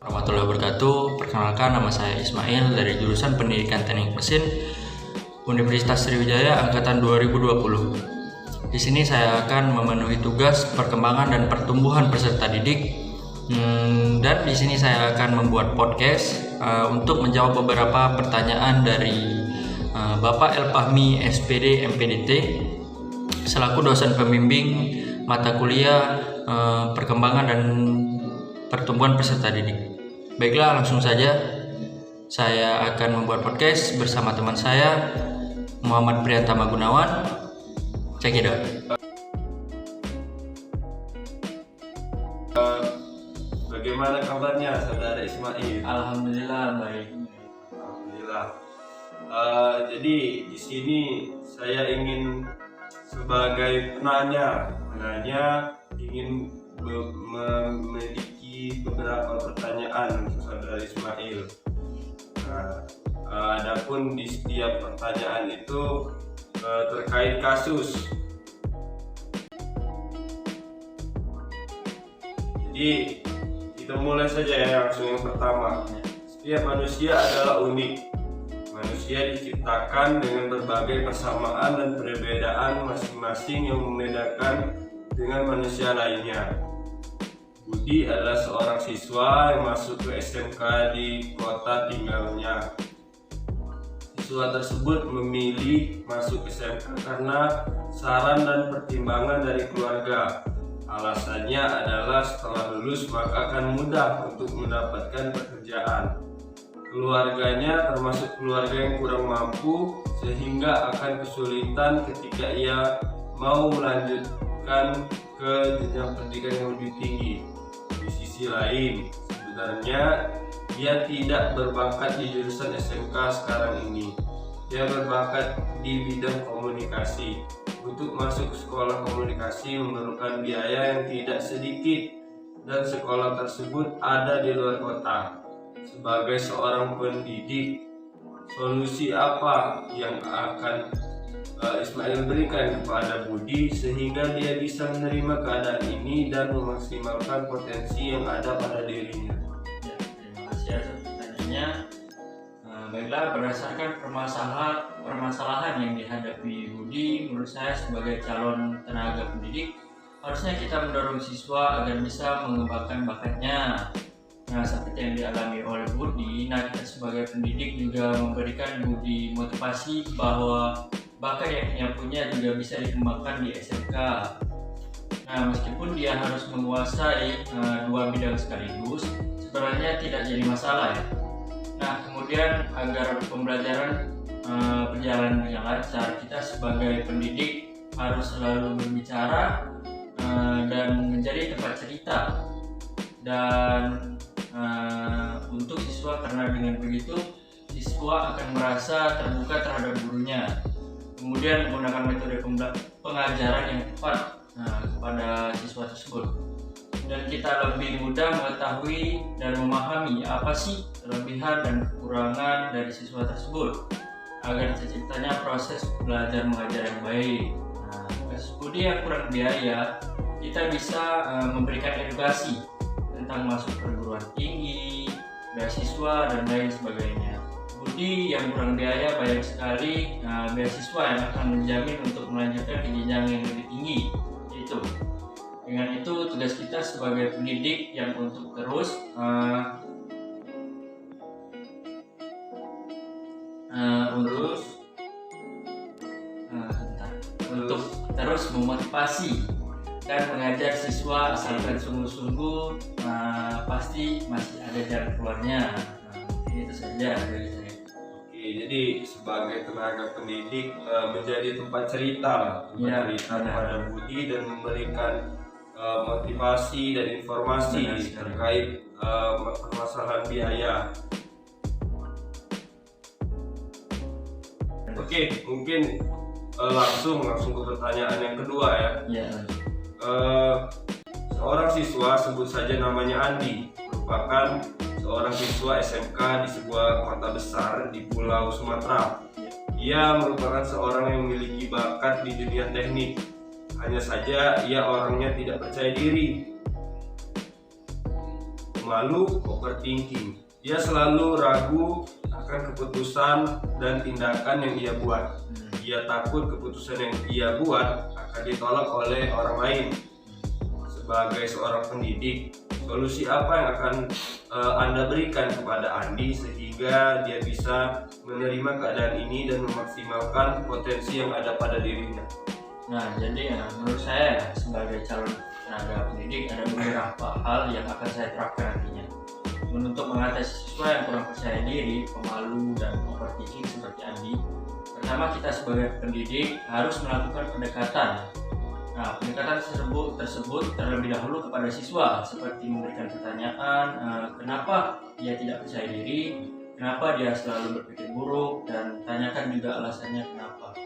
warahmatullahi wabarakatuh. Perkenalkan, nama saya Ismail dari jurusan Pendidikan Teknik Mesin Universitas Sriwijaya angkatan 2020. Di sini saya akan memenuhi tugas perkembangan dan pertumbuhan peserta didik. Dan di sini saya akan membuat podcast untuk menjawab beberapa pertanyaan dari Bapak Elfahmi SPD MPDT selaku dosen pembimbing mata kuliah perkembangan dan pertumbuhan peserta didik. Baiklah, langsung saja saya akan membuat podcast bersama teman saya Muhammad Priyantama Gunawan. Check it out. Bagaimana kabarnya saudara Ismail? Alhamdulillah baik. Alhamdulillah. Jadi di sini saya ingin sebagai penanya ingin memiliki beberapa pertanyaan untuk saudara Ismail. Adapun di setiap pertanyaan itu terkait kasus. Jadi kita mulai saja ya, langsung yang pertama. Setiap manusia adalah unik. Manusia diciptakan dengan berbagai persamaan dan perbedaan masing-masing yang membedakan dengan manusia lainnya. Budi adalah seorang siswa yang masuk ke SMK di kota tinggalnya. Siswa tersebut memilih masuk SMK karena saran dan pertimbangan dari keluarga. Alasannya adalah setelah lulus maka akan mudah untuk mendapatkan pekerjaan. Keluarganya termasuk keluarga yang kurang mampu sehingga akan kesulitan ketika ia mau melanjutkan ke jenjang pendidikan yang lebih tinggi. Di sisi lain, sebenarnya dia tidak berbakat di jurusan SMK sekarang ini. Dia berbakat di bidang komunikasi. Untuk masuk sekolah komunikasi memerlukan biaya yang tidak sedikit dan sekolah tersebut ada di luar kota. Sebagai seorang pendidik, solusi apa yang akan Ismail berikan kepada Budi sehingga dia bisa menerima keadaan ini dan memaksimalkan potensi yang ada pada dirinya? Ya, terima kasih atas pertanyaannya. Baiklah, berdasarkan permasalahan yang dihadapi Budi, menurut saya sebagai calon tenaga pendidik harusnya kita mendorong siswa agar bisa mengembangkan bakatnya. Nah, seperti yang dialami oleh Budi, nah kita sebagai pendidik juga memberikan Budi motivasi bahwa bakat yang ia punya juga bisa dikembangkan di SMK. Nah, meskipun dia harus menguasai dua bidang sekaligus, sebenarnya tidak jadi masalah ya. Nah, kemudian agar pembelajaran berjalan dengan lancar, kita sebagai pendidik harus selalu berbicara dan menjadi tempat cerita dan untuk siswa, karena dengan begitu siswa akan merasa terbuka terhadap gurunya. Kemudian menggunakan metode pengajaran yang tepat kepada siswa tersebut, dan kita lebih mudah mengetahui dan memahami apa sih kelebihan dan kekurangan dari siswa tersebut agar terciptanya proses belajar mengajar yang baik. Kasus Budi yang kurang biaya, kita bisa memberikan edukasi tentang masuk perguruan tinggi, beasiswa dan lain sebagainya. Budi yang kurang biaya banyak sekali beasiswa yang akan menjamin untuk melanjutkan ke jenjang yang lebih tinggi. Itu. Dengan itu tugas kita sebagai pendidik yang untuk terus untuk terus memotivasi dan mengajar siswa asalkan sungguh-sungguh, pasti masih ada jalan keluarnya. Itu saja dari saya. Oke, jadi sebagai tenaga pendidik menjadi tempat cerita kepada Budi dan memberikan motivasi dan informasi terkait permasalahan biaya. Oke, mungkin langsung ke pertanyaan yang kedua ya. Seorang siswa, sebut saja namanya Andi, merupakan seorang siswa SMK di sebuah kota besar di Pulau Sumatera. Ia merupakan seorang yang memiliki bakat di dunia teknik. Hanya saja ia orangnya tidak percaya diri. pemalu, overthinking. Dia selalu ragu akan keputusan dan tindakan yang ia buat. Dia takut keputusan yang ia buat akan ditolak oleh orang lain. Sebagai seorang pendidik, solusi apa yang akan Anda berikan kepada Andi sehingga dia bisa menerima keadaan ini dan memaksimalkan potensi yang ada pada dirinya? Nah, jadi menurut saya sebagai calon tenaga pendidik ada beberapa hal yang akan saya terapkan nantinya. Untuk mengatasi siswa yang kurang percaya diri, pemalu, dan overthinking seperti Andi, pertama kita sebagai pendidik harus melakukan pendekatan. Nah, pendekatan tersebut terlebih dahulu kepada siswa, seperti memberikan pertanyaan, kenapa dia tidak percaya diri, kenapa dia selalu berpikir buruk, dan tanyakan juga alasannya kenapa.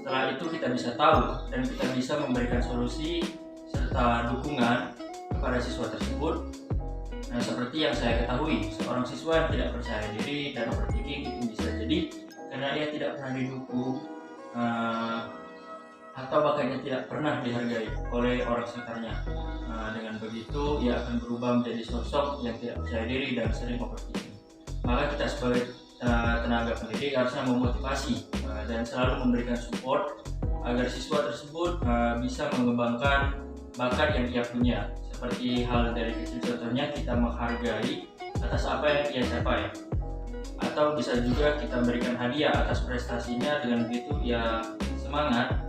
Setelah itu kita bisa tahu dan kita bisa memberikan solusi serta dukungan kepada siswa tersebut. Nah, seperti yang saya ketahui, seorang siswa yang tidak percaya diri dan overthinking itu bisa jadi karena ia tidak pernah didukung atau bahkan ia tidak pernah dihargai oleh orang sekitarnya. Dengan begitu, ia akan berubah menjadi sosok yang tidak percaya diri dan sering overthinking. Maka kita sebagai tenaga pendidik harusnya memotivasi dan selalu memberikan support agar siswa tersebut bisa mengembangkan bakat yang ia punya. Seperti hal dari kecil, contohnya kita menghargai atas apa yang ia capai, atau bisa juga kita berikan hadiah atas prestasinya. Dengan begitu ia semangat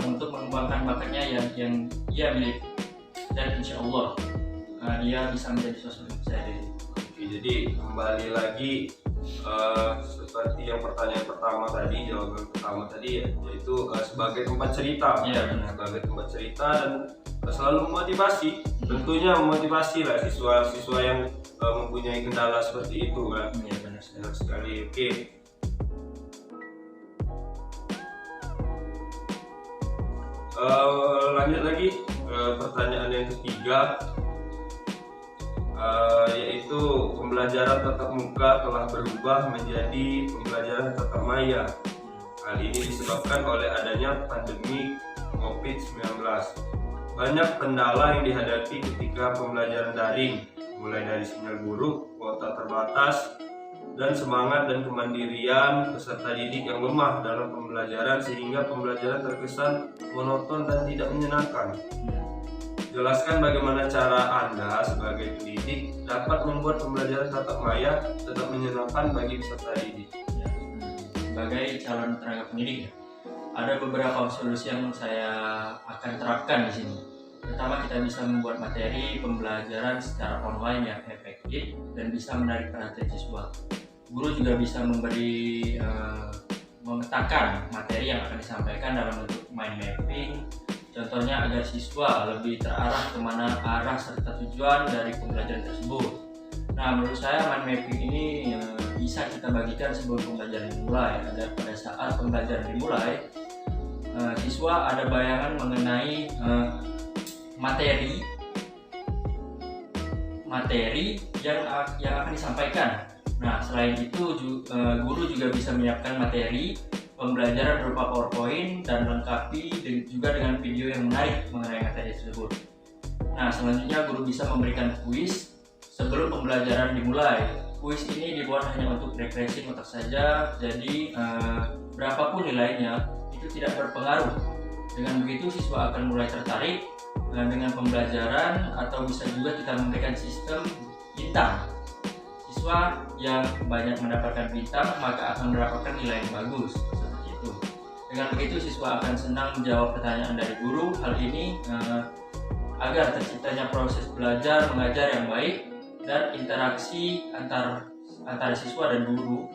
untuk mengembangkan bakatnya yang ia miliki, dan insya Allah dia bisa menjadi sosok yang percaya diri. Oke, jadi kembali lagi seperti yang pertanyaan pertama tadi, jawaban pertama tadi yaitu sebagai tempat cerita. Iya, benar. Sebagai tempat cerita dan selalu memotivasi. Tentunya memotivasi lah siswa-siswa yang mempunyai kendala seperti itu kan. Iya, benar sekali. Oke. Lanjut lagi pertanyaan yang ketiga, yaitu pembelajaran tatap muka telah berubah menjadi pembelajaran tatap maya. Hal ini disebabkan oleh adanya pandemi COVID-19. Banyak kendala yang dihadapi ketika pembelajaran daring, mulai dari sinyal buruk, kuota terbatas, dan semangat dan kemandirian peserta didik yang lemah dalam pembelajaran sehingga pembelajaran terkesan monoton dan tidak menyenangkan. Jelaskan bagaimana cara Anda sebagai pendidik dapat membuat pembelajaran tatap maya tetap menyenangkan bagi peserta didik. Sebagai calon tenaga pendidik, ada beberapa solusi yang saya akan terapkan di sini. Pertama, kita bisa membuat materi pembelajaran secara online yang efektif dan bisa menarik perhatian siswa. Guru juga bisa memetakan materi yang akan disampaikan dalam bentuk mind mapping. Contohnya agar siswa lebih terarah kemana arah serta tujuan dari pembelajaran tersebut. Nah, menurut saya mind mapping ini bisa kita bagikan sebelum pembelajaran dimulai. Agar pada saat pembelajaran dimulai, siswa ada bayangan mengenai materi yang akan disampaikan. Nah, selain itu guru juga bisa menyiapkan materi pembelajaran berupa PowerPoint dan lengkapi juga dengan video yang menarik mengenai materi tersebut. Nah, selanjutnya guru bisa memberikan kuis sebelum pembelajaran dimulai. Kuis ini dibuat hanya untuk refreshing otak saja, jadi berapapun nilainya itu tidak berpengaruh. Dengan begitu siswa akan mulai tertarik dengan pembelajaran, atau bisa juga kita memberikan sistem bintang. Siswa yang banyak mendapatkan bintang maka akan mendapatkan nilai yang bagus, seperti itu. Dengan begitu siswa akan senang menjawab pertanyaan dari guru. Hal ini agar terciptanya proses belajar mengajar yang baik dan interaksi antara siswa dan guru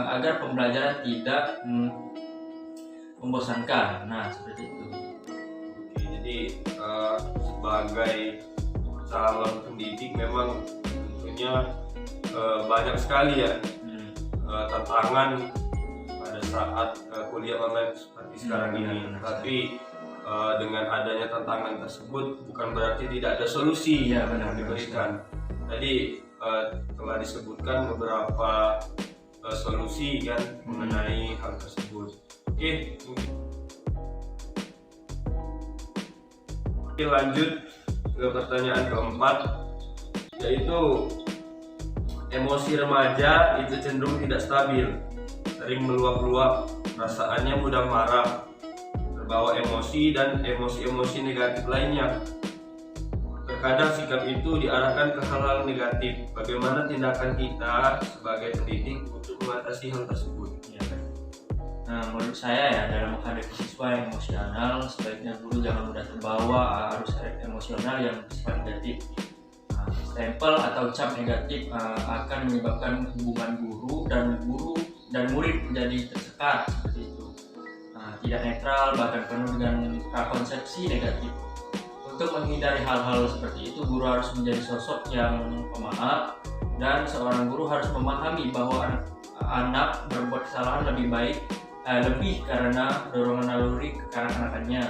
agar pembelajaran tidak membosankan. Nah, seperti itu. Oke, jadi sebagai calon pendidik memang tentunya banyak sekali ya tantangan pada saat kuliah online seperti sekarang ini. Tapi dengan adanya tantangan tersebut bukan berarti tidak ada solusi yang diberikan. Tadi telah disebutkan beberapa solusi kan mengenai hal tersebut. Oke, lanjut ke pertanyaan keempat. yaitu emosi remaja itu cenderung tidak stabil, sering meluap-luap, perasaannya mudah marah, terbawa emosi dan emosi-emosi negatif lainnya. Terkadang sikap itu diarahkan ke hal-hal negatif. Bagaimana tindakan kita sebagai pendidik untuk mengatasi hal tersebut? Nah, menurut saya ya, dalam menghadapi siswa yang emosional, sebaiknya guru jangan mudah terbawa arus emosional yang bersifat negatif. Stempel atau cap negatif akan menyebabkan hubungan guru dan murid menjadi tersekat seperti itu. Tidak netral, bahkan penuh dengan prakonsepsi negatif. Untuk menghindari hal-hal seperti itu, guru harus menjadi sosok yang pemaaf, dan seorang guru harus memahami bahwa anak berbuat kesalahan lebih karena dorongan naluri kekanak-kanakannya.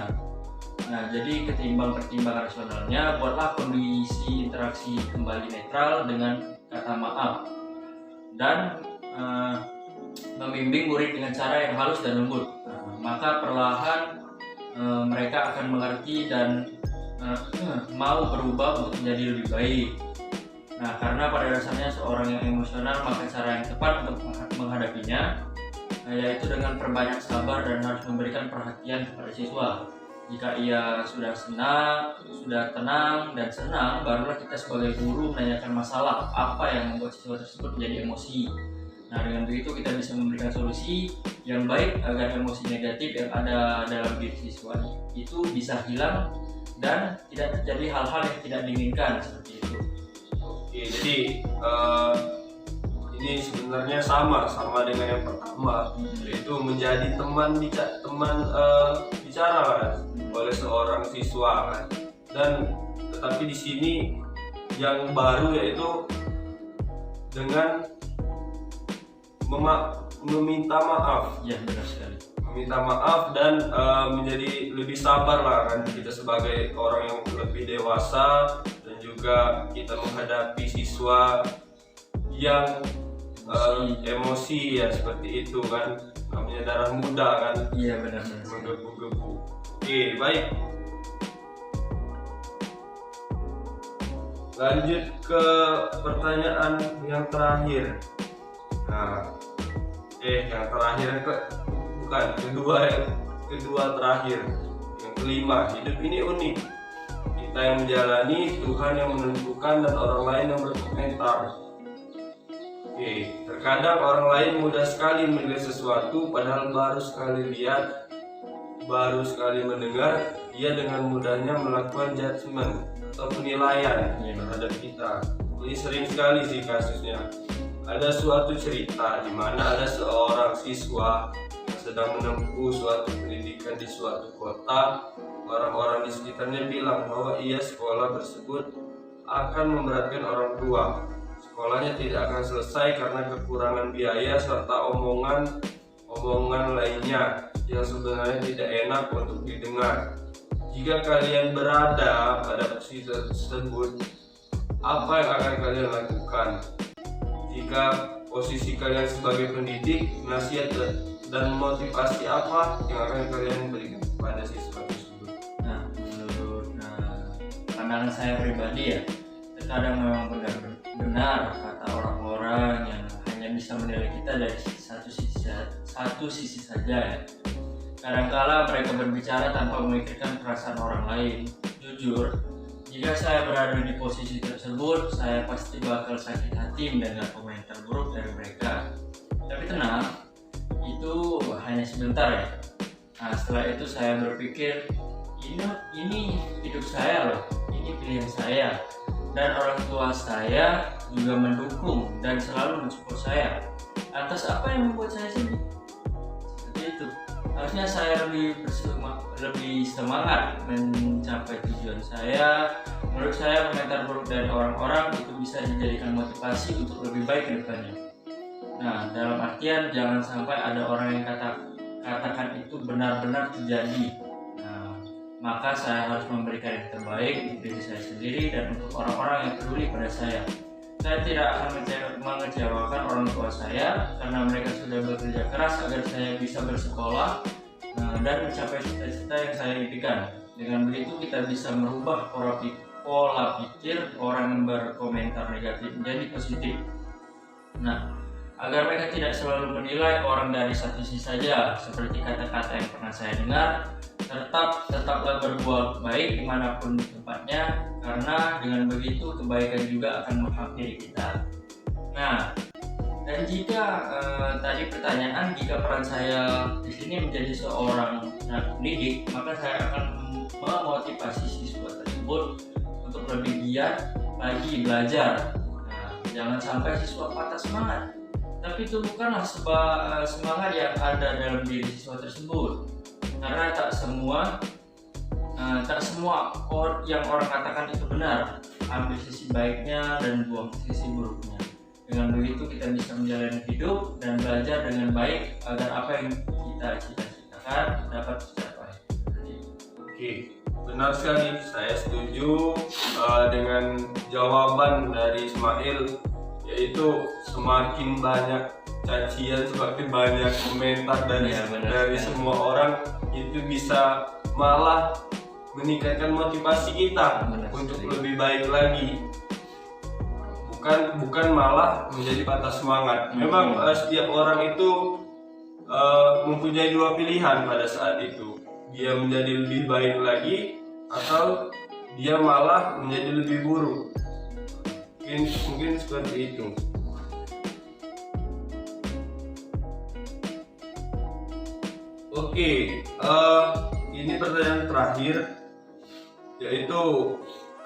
Nah, jadi pertimbangan rasionalnya, buatlah kondisi interaksi kembali netral dengan kata maaf, dan membimbing murid dengan cara yang halus dan lembut. Maka perlahan mereka akan mengerti dan mau berubah untuk menjadi lebih baik. Nah, karena pada dasarnya seorang yang emosional, maka cara yang tepat untuk menghadapinya yaitu dengan perbanyak sabar dan harus memberikan perhatian kepada siswa. Jika ia sudah tenang dan senang, barulah kita sebagai guru menanyakan masalah apa yang membuat siswa tersebut menjadi emosi. Nah, dengan begitu kita bisa memberikan solusi yang baik agar emosi negatif yang ada dalam diri siswa itu bisa hilang dan tidak terjadi hal-hal yang tidak diinginkan seperti itu. Oke, jadi ini sebenarnya sama dengan yang pertama, yaitu menjadi teman bicara kan, oleh seorang siswa kan. Dan tetapi di sini yang baru yaitu dengan meminta maaf. Ya, benar sekali. Meminta maaf dan menjadi lebih sabar lah kan, kita sebagai orang yang lebih dewasa, dan juga kita menghadapi siswa yang emosi ya seperti itu kan, namanya darah muda kan. Iya, benar. Menggebu-gebu. Oke, baik. Lanjut ke pertanyaan yang terakhir. Nah, yang terakhir bukan kedua terakhir. Yang kelima, hidup ini unik. Kita yang menjalani, Tuhan yang menentukan, dan orang lain yang berkomentar. Oke, terkadang orang lain mudah sekali menilai sesuatu, padahal baru sekali lihat, baru sekali mendengar, dia dengan mudahnya melakukan judgement atau penilaian terhadap kita. Ini sering sekali sih kasusnya. Ada suatu cerita di mana ada seorang siswa yang sedang menempuh suatu pendidikan di suatu kota. Orang-orang di sekitarnya bilang bahwa sekolah tersebut akan memberatkan orang tua. Sekolahnya tidak akan selesai karena kekurangan biaya serta omongan lainnya yang sebenarnya tidak enak untuk didengar. Jika kalian berada pada posisi tersebut, apa yang akan kalian lakukan? Jika posisi kalian sebagai pendidik, nasihat dan motivasi apa yang akan kalian berikan kepada siswa tersebut? Nah, menurut pandangan saya pribadi ya, terkadang memang benar kata orang-orang yang hanya bisa menilai kita dari satu sisi saja ya. Kadangkala mereka berbicara tanpa memikirkan perasaan orang lain. Jujur, jika saya berada di posisi tersebut, saya pasti bakal sakit hati mendengar komentar buruk dari mereka. Tapi tenang, itu hanya sebentar ya. Nah, setelah itu saya berpikir, ini hidup saya loh, ini pilihan saya, dan orang tua saya juga mendukung dan selalu mensupport saya. Atas apa yang membuat saya sedih? Seperti itu. Harusnya saya lebih semangat mencapai tujuan saya. Menurut saya komentar buruk dari orang-orang itu bisa dijadikan motivasi untuk lebih baik ke depannya. Nah, dalam artian jangan sampai ada orang yang katakan itu benar-benar terjadi. Nah, maka saya harus memberikan yang terbaik untuk diri saya sendiri dan untuk orang-orang yang peduli pada saya. Saya tidak akan mengecewakan orang tua saya karena mereka sudah bekerja keras agar saya bisa bersekolah dan mencapai cita-cita yang saya impikan. Dengan begitu kita bisa merubah pola pikir orang yang berkomentar negatif menjadi positif. Nah, agar mereka tidak selalu menilai orang dari satu sisi saja, seperti kata-kata yang pernah saya dengar, tetaplah berbuat baik dimanapun tempatnya, karena dengan begitu kebaikan juga akan menghampiri kita. Nah, dan jika tadi pertanyaan, jika peran saya di sini menjadi seorang pendidik, maka saya akan memotivasi siswa tersebut untuk lebih giat lagi belajar. Nah, jangan sampai siswa patah semangat, tapi tumbuhkanlah semangat yang ada dalam diri siswa tersebut. Karena tak semua yang orang katakan itu benar. Ambil sisi baiknya dan buang sisi buruknya. Dengan begitu kita bisa menjalani hidup dan belajar dengan baik agar apa yang kita cita-citakan dapat tercapai. Oke, benar sekali. Saya setuju dengan jawaban dari Ismail, yaitu semakin banyak cacian, semakin banyak komentar dari semua orang, itu bisa malah meningkatkan motivasi kita untuk lebih baik lagi, bukan malah menjadi patah semangat. Memang setiap orang itu mempunyai dua pilihan pada saat itu, dia menjadi lebih baik lagi atau dia malah menjadi lebih buruk. Mungkin seperti itu. Oke, ini pertanyaan terakhir, yaitu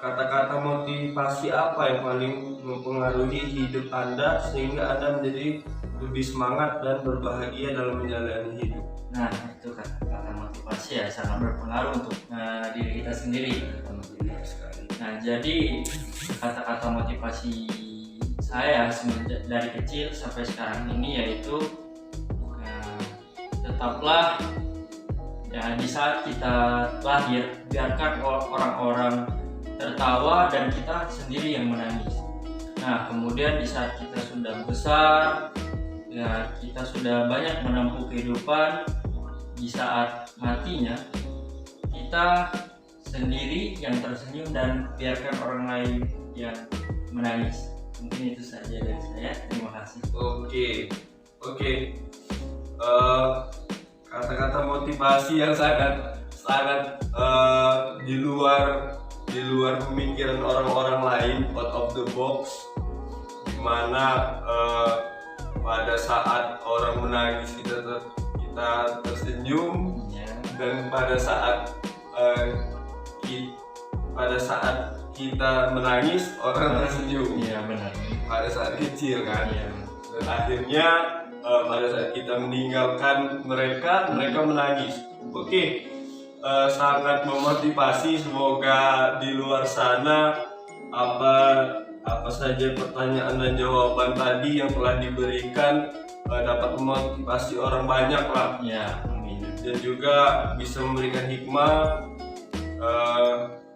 kata-kata motivasi apa yang paling mempengaruhi hidup Anda sehingga Anda menjadi lebih semangat dan berbahagia dalam menjalani hidup. Nah, itu kata-kata motivasi ya sangat berpengaruh untuk diri kita sendiri. Nah, jadi kata-kata motivasi saya semenjak dari kecil sampai sekarang ini yaitu tetaplah ya, di saat kita lahir biarkan orang-orang tertawa dan kita sendiri yang menangis. Nah, kemudian di saat kita sudah besar, ya kita sudah banyak menempuh kehidupan, di saat matinya kita sendiri yang tersenyum dan biarkan orang lain yang menangis. Mungkin itu saja dari saya. Terima kasih. Oke. Kata-kata motivasi yang sangat di luar pemikiran orang-orang lain, out of the box, dimana pada saat orang menangis kita tersenyum, dan pada saat kita menangis orang tersenyum. Iya, benar. Pada saat kecil kan. Dan akhirnya pada saat kita meninggalkan mereka menangis. Oke, sangat memotivasi. Semoga di luar sana apa saja pertanyaan dan jawaban tadi yang telah diberikan dapat memotivasi orang banyak lah. Ya, amin. Dan juga bisa memberikan hikmah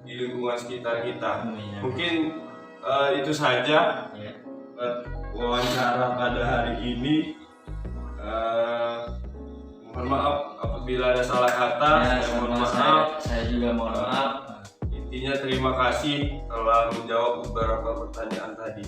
di lingkungan sekitar kita. Amin. Mungkin itu saja wawancara pada hari ini. Mohon maaf apabila ada salah kata. Saya juga mohon maaf. Intinya terima kasih telah menjawab beberapa pertanyaan tadi.